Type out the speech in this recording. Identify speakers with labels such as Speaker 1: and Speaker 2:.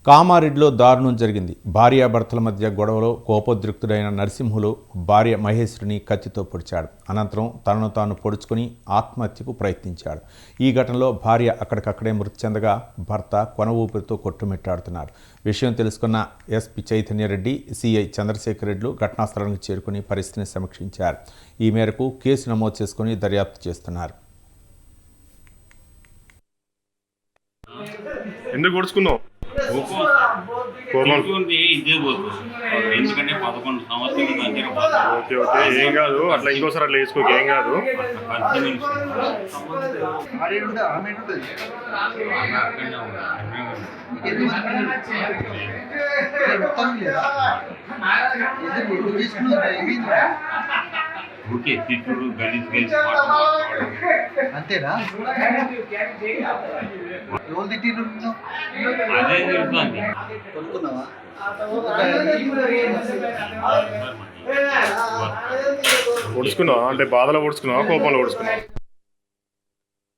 Speaker 1: కామారెడ్డిలో దారుణం జరిగింది. భార్యాభర్తల మధ్య గొడవలో కోపోద్రిక్తుడైన నరసింహులు భార్య మహేశ్వరిని కత్తితో పొడిచాడు. అనంతరం తనను తాను పొడుచుకొని ఆత్మహత్యకు ప్రయత్నించాడు. ఈ ఘటనలో భార్య అక్కడికక్కడే మృతి చెందగా భర్త కొన ఊపిరితో కొట్టుమిట్టాడుతున్నారు. విషయం తెలుసుకున్న ఎస్పీ చైతన్యరెడ్డి, సిఐ చంద్రశేఖర్ రెడ్డిలు ఘటనా స్థలానికి చేరుకుని పరిస్థితిని సమీక్షించారు. ఈ మేరకు కేసు నమోదు చేసుకుని దర్యాప్తు చేస్తున్నారు.
Speaker 2: ఎందుకు పొడుచుకున్నావు?
Speaker 3: ఎందుకంటే 11 సంవత్సరాలు
Speaker 2: ఓకే ఓకే, ఏం కాదు. అట్లా ఇంకోసారి అట్లా వేసుకోక, ఏం కాదు.
Speaker 3: ఓకే, తిట్టుడు గలీజ్
Speaker 4: అంతేనా? ఎవరు తిట్టిరు?
Speaker 3: అదే జరుగుతుంది.
Speaker 4: కొనుక్కున్నావా?
Speaker 2: పొడుచుకున్నావా అంటే బాధలో పొడుచుకున్నావా, కోపంలో పొడుచుకున్నావా?